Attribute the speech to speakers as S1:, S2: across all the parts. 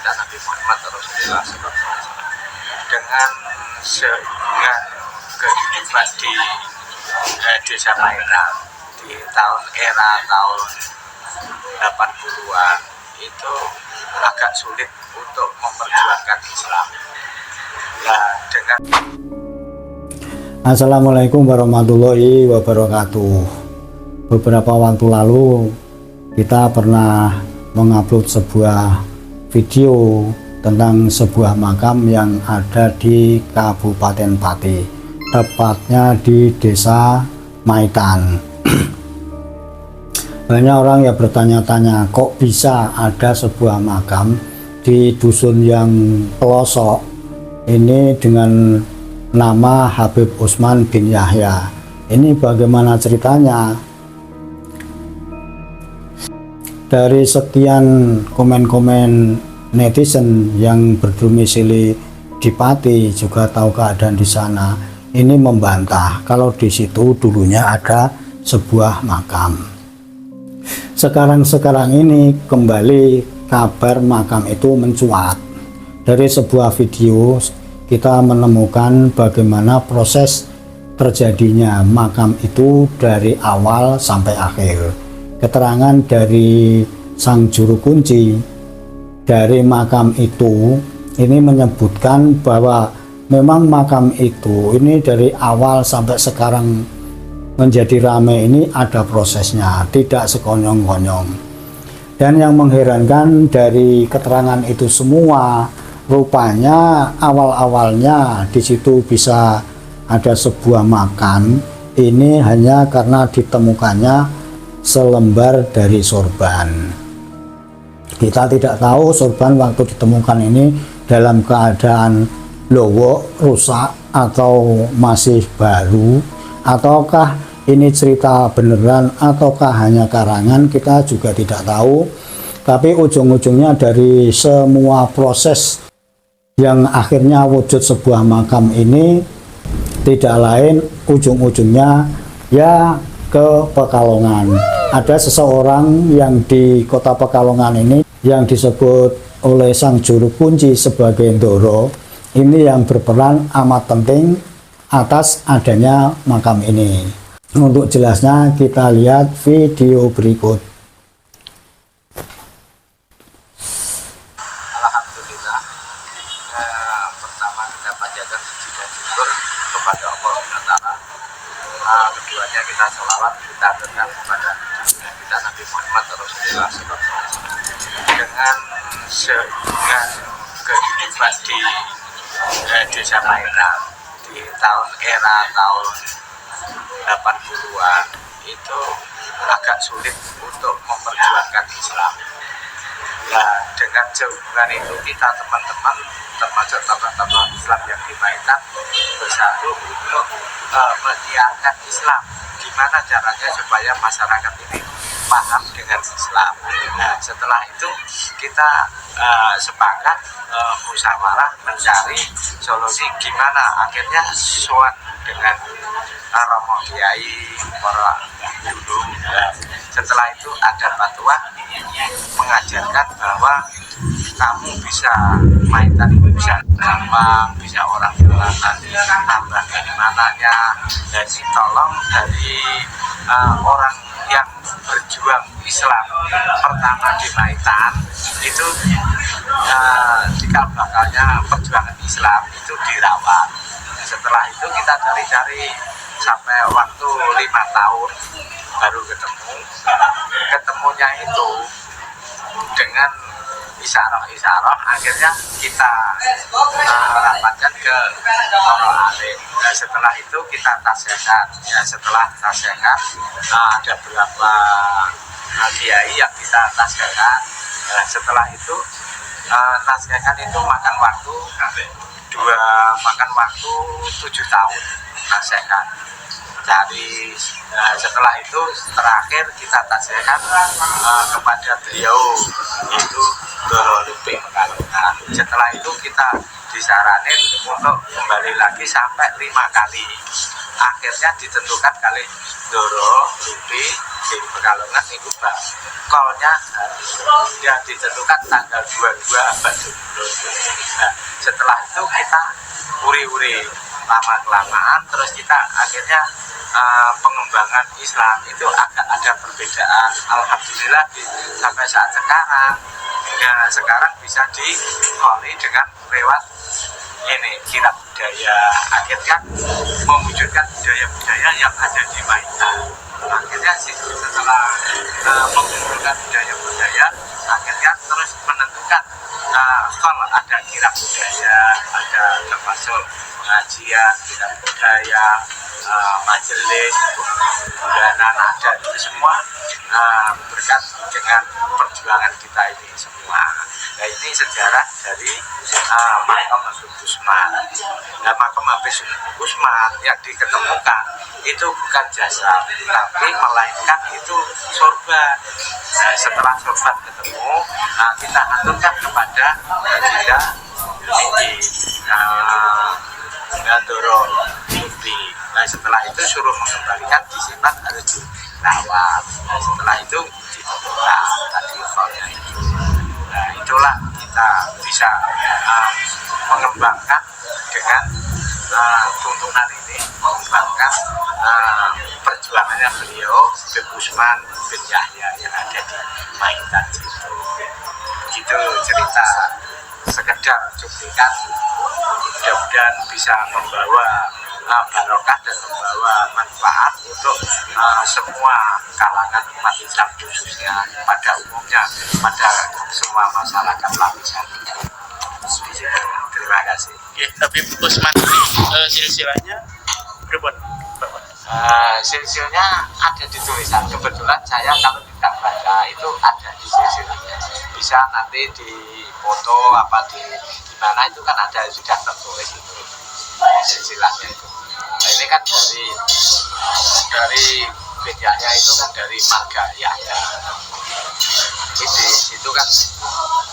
S1: kita Nabi Muhammad Rasulullah SAW dengan kehidupan di desa Maitan di era tahun 80-an itu agak sulit untuk memperjuangkan Islam. Nah, dengan
S2: Assalamualaikum warahmatullahi wabarakatuh. Beberapa waktu lalu kita pernah mengupload sebuah video tentang sebuah makam yang ada di Kabupaten Pati, tepatnya di Desa Maitan. Banyak orang yang bertanya-tanya, kok bisa ada sebuah makam di dusun yang pelosok ini dengan nama Habib Usman bin Yahya. Ini bagaimana ceritanya? Dari sekian komen-komen netizen yang berdomisili di Pati juga tahu keadaan di sana, ini membantah kalau di situ dulunya ada sebuah makam. Sekarang ini kembali kabar makam itu mencuat. Dari sebuah video kita menemukan bagaimana proses terjadinya makam itu dari awal sampai akhir. Keterangan dari sang juru kunci dari makam itu ini menyebutkan bahwa memang makam itu ini dari awal sampai sekarang menjadi ramai ini ada prosesnya, tidak sekonyong-konyong. Dan yang mengherankan dari keterangan itu semua, rupanya awal-awalnya di situ bisa ada sebuah makam ini hanya karena ditemukannya selembar dari sorban. Kita tidak tahu sorban waktu ditemukan ini dalam keadaan lowo, rusak, atau masih baru, ataukah ini cerita beneran ataukah hanya karangan, kita juga tidak tahu. Tapi ujung-ujungnya dari semua proses yang akhirnya wujud sebuah makam ini tidak lain ujung-ujungnya ya ke Pekalongan. Ada seseorang yang di kota Pekalongan ini yang disebut oleh sang juru kunci sebagai Ndoro, ini yang berperan amat penting atas adanya makam ini. Untuk jelasnya kita lihat video berikut.
S1: Alhamdulillah, pertama kita panjatkan puji dan syukur kepada Allah SWT. Keduanya kita sholawat, kita tetap kepada kita Nabi Muhammad Rasulullah SAW dengan kehidupan di desa Maitan di era tahun 80-an itu agak sulit untuk memperjuangkan Islam. Nah, dengan sehubungan itu kita teman-teman termasuk teman-teman Islam yang di Maitan bersatu untuk menyiarkan Islam. Gimana caranya supaya masyarakat ini paham dengan Islam. Nah, setelah itu kita sepakat musyawarah mencari solusi gimana akhirnya soal dengan romo kiai para dulu. Setelah itu ada fatwa mengajarkan bahwa kamu bisa Maitan itu bisa gampang, bisa orang jualan tambah dari mananya, dan tolong dari orang yang berjuang Islam pertama di Maitan itu cikal bakalnya perjuangan Islam itu dirawat. Setelah itu kita cari-cari sampai waktu 5 tahun baru ketemunya itu dengan isyarah akhirnya kita rapatkan ke para alim. Nah, setelah itu kita tasyakan. Ya, setelah tasyakan ada beberapa kiai yang kita tasyakan. Nah, setelah itu tasyakan itu makan waktu 7 tahun tasyakan. Jadi setelah itu terakhir kita tasyakan kepada beliau itu Ndoro Luping. Nah, setelah itu kita disaranin untuk kembali lagi sampai 5 kali. akhirnya ditentukan kali Ndoro Lupi di Pekalongan itu kolnya yang ditentukan tanggal 22 Abad 20. Nah, setelah itu kita uri-uri lama-kelamaan, terus kita akhirnya pengembangan Islam itu agak ada perbedaan. Alhamdulillah sampai saat sekarang ya sekarang bisa dikoli dengan lewat ini kirab budaya, akhirnya mewujudkan budaya-budaya yang ada di Maitan. Akhirnya setelah mengumpulkan budaya-budaya, akhirnya terus menentukan kalau ada kirab budaya, ada termasuk pengajian, kirab budaya, majelis, bulanan, ada itu semua berkat dengan perjuangan kita ini semua. Nah, ini sejarah dari makam Habib Usman. Nah, makam Habib Usman yang diketemukan itu bukan jasad, tapi melainkan itu sorban. Nah, setelah sorban ketemu, kita aturkan kepada Baginda ini Ndoro Lupi. Nah, setelah itu suruh mengembalikan, disimpan, harus dirawat. Nah, setelah itu ditentukan tadi kolnya itu. Nah, itulah kita bisa mengembangkan dengan tuntunan ini, mengembangkan perjuangannya beliau Habib Usman bin Yahya yang ada di Maitan itu. Itu cerita sekedar cuplikan, mudah-mudahan bisa membawa barokah dan membawa manfaat untuk semua kalangan umat Islam, khususnya pada umumnya, pada semua masyarakat lapisan. Terima kasih.
S3: Ya, Habib Usman silsilahnya berapa?
S1: Silsilnya ada di tulisan. Kebetulan saya kalau tidak baca itu ada di silsilahnya. Bisa nanti di foto apa di mana itu kan ada sudah tertulis itu silsilahnya itu. Nah, ini kan dari bedanya itu kan dari marga Yahya. Di situ kan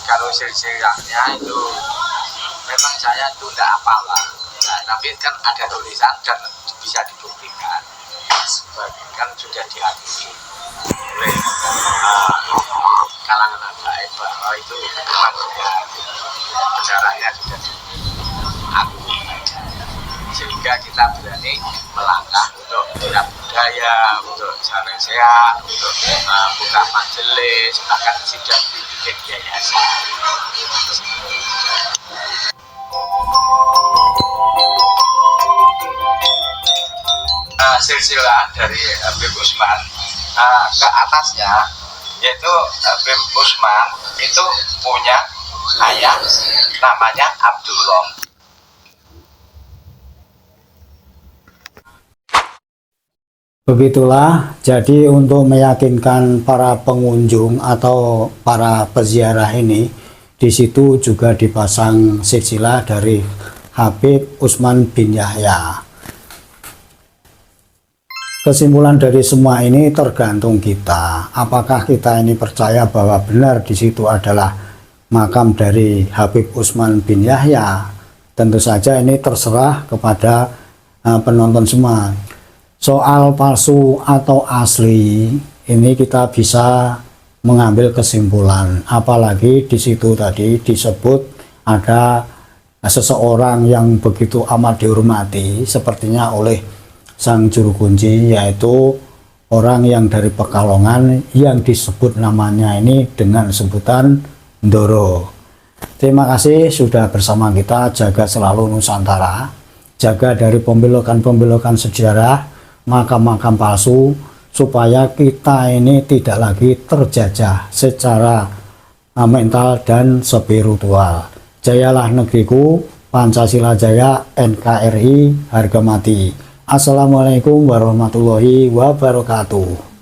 S1: kalau silsilahnya itu memang saya itu tidak hafal lah. Nah, tapi kan ada tulisan dan bisa dibuktikan. Kan sudah diakui oleh kalangan ajaib bahwa itu memang sudah sejarahnya sudah diakui, sehingga kita berani melangkah untuk kirab budaya, untuk jalan sehat, untuk buka majelis, bahkan sudah dibikin yayasan. Silsilah dari Habib Usman ke atasnya, yaitu Habib Usman itu punya ayah namanya Abdullah.
S2: Begitulah, jadi untuk meyakinkan para pengunjung atau para peziarah ini, di situ juga dipasang silsilah dari Habib Usman bin Yahya. Kesimpulan dari semua ini tergantung kita. Apakah kita ini percaya bahwa benar di situ adalah makam dari Habib Usman bin Yahya? Tentu saja ini terserah kepada penonton semua. Soal palsu atau asli ini kita bisa mengambil kesimpulan. Apalagi di situ tadi disebut ada seseorang yang begitu amat dihormati, sepertinya oleh sang juru kunci, yaitu orang yang dari Pekalongan yang disebut namanya ini dengan sebutan Ndoro. Terima kasih sudah bersama kita. Jaga selalu Nusantara, jaga dari pembelokan-pembelokan sejarah, makam-makam palsu, supaya kita ini tidak lagi terjajah secara mental dan spiritual. Jayalah negeriku, Pancasila jaya, NKRI harga mati. Assalamualaikum warahmatullahi wabarakatuh.